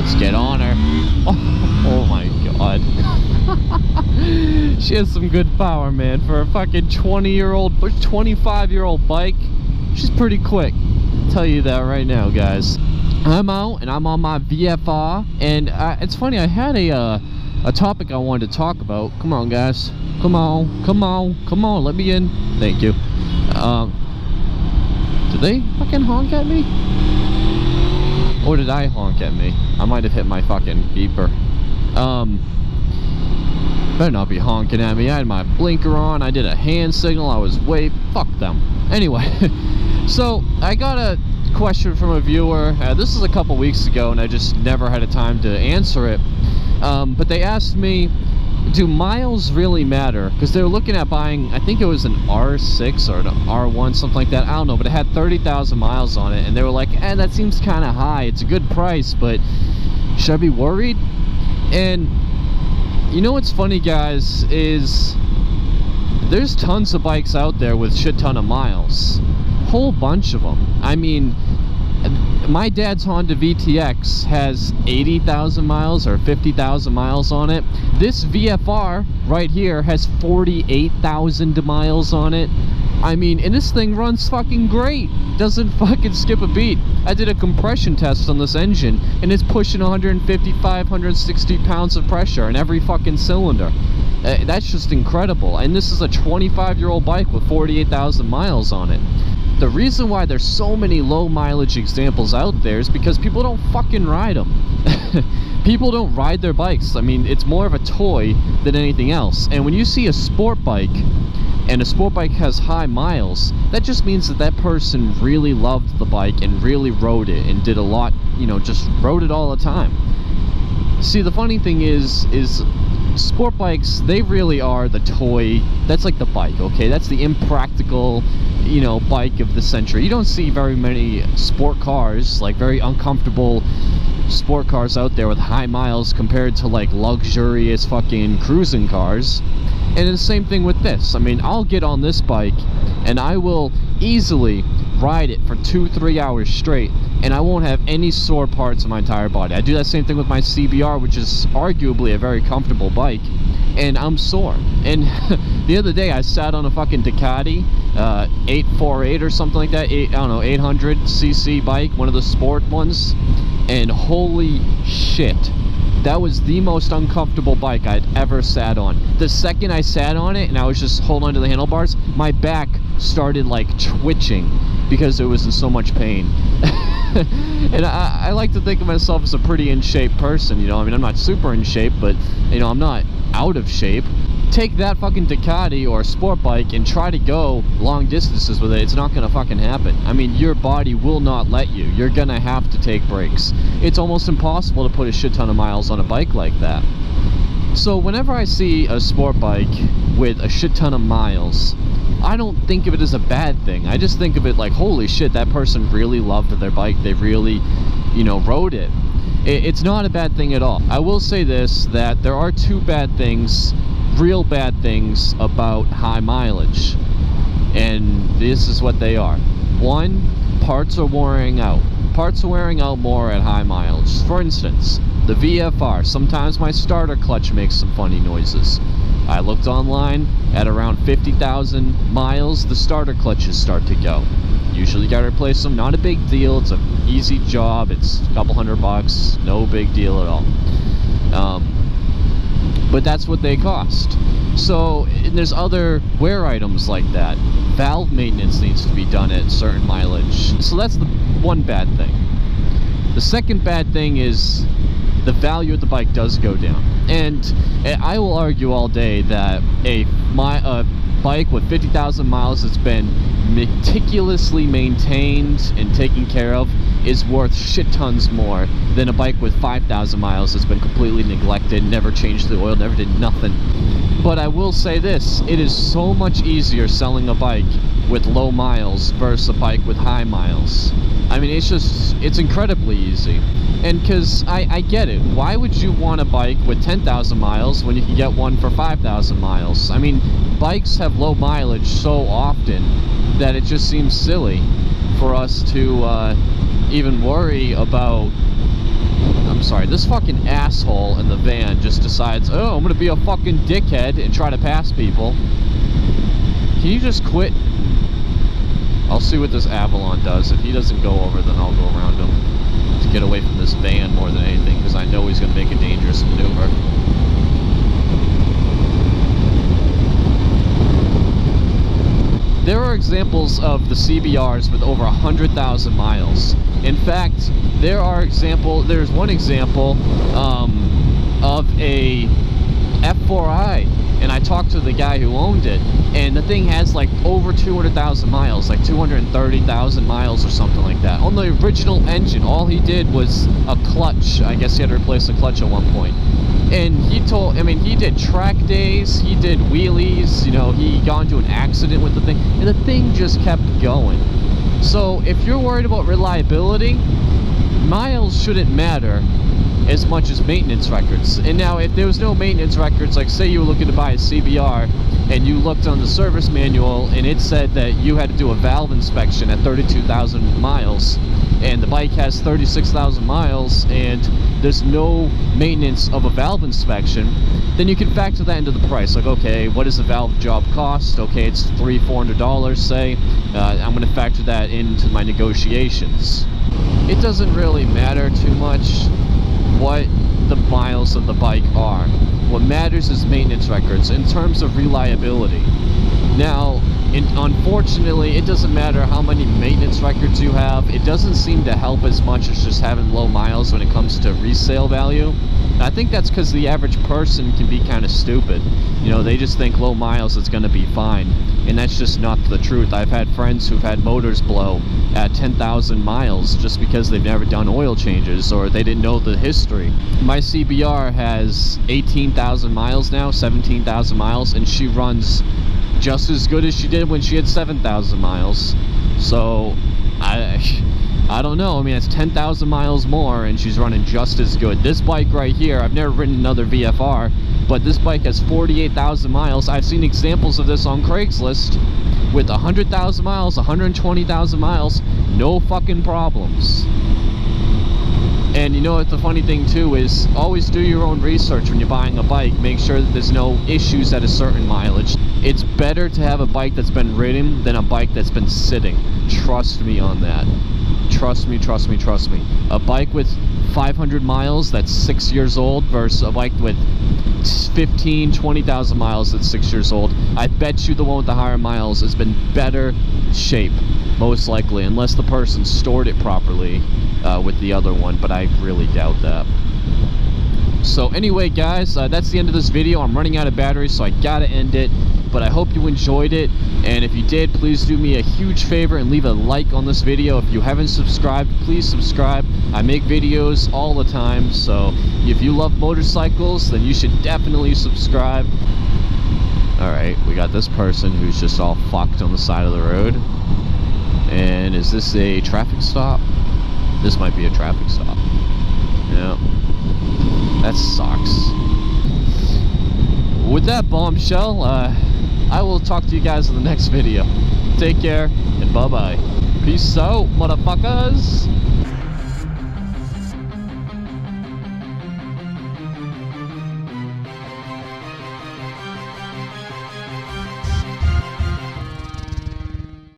Let's get on her. Oh my god. She has some good power, man. For a fucking 20-year-old, 25-year-old bike, she's pretty quick. I'll tell you that right now, guys. I'm out and I'm on my VFR, and it's funny, I had a topic I wanted to talk about. Come on, guys. Come on, come on, come on, let me in. Thank you. Did they fucking honk at me? Or did I honk at me? I might have hit my fucking beeper. Better not be honking at me. I had my blinker on, I did a hand signal, I was fuck them. Anyway, so I got a question from a viewer. This is a couple weeks ago and I just never had a time to answer it. But they asked me, do miles really matter? Because they were looking at buying, I think it was an R6 or an R1, something like that. I don't know, but it had 30,000 miles on it. And they were like, that seems kind of high. It's a good price, but should I be worried? And you know what's funny, guys, is there's tons of bikes out there with shit ton of miles. Whole bunch of them. I mean, my dad's Honda VTX has 80,000 miles or 50,000 miles on it. This VFR right here has 48,000 miles on it. I mean, and this thing runs fucking great. Doesn't fucking skip a beat. I did a compression test on this engine and it's pushing 155, 160 pounds of pressure in every fucking cylinder. That's just incredible. And this is a 25-year-old bike with 48,000 miles on it. The reason why there's so many low mileage examples out there is because people don't fucking ride them. People don't ride their bikes. I mean, it's more of a toy than anything else. And when you see a sport bike, and a sport bike has high miles, that just means that that person really loved the bike and really rode it and did a lot, you know, just rode it all the time. See, the funny thing is sport bikes, they really are the toy. That's like the bike, okay? That's the impractical, you know, bike of the century. You don't see very many sport cars, like very uncomfortable sport cars out there with high miles compared to like luxurious fucking cruising cars. And the same thing with this. I mean, I'll get on this bike and I will easily ride it for 2-3 hours straight and I won't have any sore parts in my entire body. I do that same thing with my CBR, which is arguably a very comfortable bike, and I'm sore. And the other day I sat on a fucking Ducati 848 or something like that, I don't know, 800cc bike, one of the sport ones, and holy shit, that was the most uncomfortable bike I'd ever sat on. The second I sat on it and I was just holding onto the handlebars, my back started like twitching because it was in so much pain. And I like to think of myself as a pretty in shape person, you know. I mean, I'm not super in shape, but you know, I'm not out of shape. Take that fucking Ducati or sport bike and try to go long distances with it, it's not gonna fucking happen. I mean, your body will not let you. You're gonna have to take breaks. It's almost impossible to put a shit ton of miles on a bike like that. So whenever I see a sport bike with a shit ton of miles, I don't think of it as a bad thing. I just think of it like, holy shit, that person really loved their bike. They really, you know, rode it. It's not a bad thing at all. I will say this, that there are two bad things, real bad things about high mileage, and this is what they are. One, parts are wearing out. Parts are wearing out more at high mileage. For instance, the VFR, sometimes my starter clutch makes some funny noises. I looked online, at around 50,000 miles, the starter clutches start to go. Usually gotta replace them, not a big deal, it's an easy job, it's a couple $100, no big deal at all. But that's what they cost. So, and there's other wear items like that. Valve maintenance needs to be done at certain mileage. So that's the one bad thing. The second bad thing is the value of the bike does go down. And I will argue all day that a bike with 50,000 miles that's been meticulously maintained and taken care of is worth shit tons more than a bike with 5,000 miles that's been completely neglected, never changed the oil, never did nothing. But I will say this, it is so much easier selling a bike with low miles versus a bike with high miles. I mean, it's incredibly easy. And because I get it, why would you want a bike with 10,000 miles when you can get one for 5,000 miles? I mean, bikes have low mileage so often that it just seems silly for us to even worry about I'm sorry, this fucking asshole in the van just decides, oh, I'm gonna be a fucking dickhead and try to pass people. Can you just quit? I'll see what this Avalon does. If he doesn't go over, then I'll go around him to get away from this van more than anything, because I know he's gonna make a dangerous maneuver. There are examples of the CBRs with over 100,000 miles. In fact, there's one example of a F4i, and I talked to the guy who owned it, and the thing has like over 200,000 miles, like 230,000 miles or something like that. On the original engine, all he did was a clutch. I guess he had to replace the clutch at one point. And he did track days, he did wheelies, you know, he got into an accident with the thing, and the thing just kept going. So if you're worried about reliability, miles shouldn't matter as much as maintenance records. And now if there was no maintenance records, like say you were looking to buy a CBR and you looked on the service manual and it said that you had to do a valve inspection at 32,000 miles, and the bike has 36,000 miles and there's no maintenance of a valve inspection, then you can factor that into the price. Like, okay, what does the valve job cost? Okay, it's $300-400, say. I'm going to factor that into my negotiations. It doesn't really matter too much what the miles of the bike are. What matters is maintenance records in terms of reliability. Now, unfortunately, it doesn't matter how many maintenance records you have. It doesn't seem to help as much as just having low miles when it comes to resale value. And I think that's because the average person can be kind of stupid. You know, they just think low miles is going to be fine. And that's just not the truth. I've had friends who've had motors blow at 10,000 miles just because they've never done oil changes or they didn't know the history. My CBR has 18,000 miles now, 17,000 miles, and she runs just as good as she did when she had 7,000 miles. So I don't know. I mean, it's 10,000 miles more and she's running just as good. This bike right here, I've never ridden another VFR, but this bike has 48,000 miles. I've seen examples of this on Craigslist with 100,000 miles, 120,000 miles, no fucking problems. And you know what the funny thing too is, always do your own research when you're buying a bike. Make sure that there's no issues at a certain mileage. It's better to have a bike that's been ridden than a bike that's been sitting. Trust me on that. Trust me, trust me, trust me. A bike with 500 miles that's 6 years old versus a bike with 20,000 miles that's 6 years old. I bet you the one with the higher miles has been better shape, most likely, unless the person stored it properly with the other one, but I really doubt that. So anyway, guys, that's the end of this video. I'm running out of battery, so I gotta end it. But I hope you enjoyed it, and if you did, please do me a huge favor and leave a like on this video. If you haven't subscribed, please subscribe. I make videos all the time, so if you love motorcycles, then you should definitely subscribe. Alright, we got this person who's just all fucked on the side of the road. And is this a traffic stop? This might be a traffic stop. Yeah. That sucks. With that bombshell, I will talk to you guys in the next video. Take care, and bye-bye. Peace out, motherfuckers!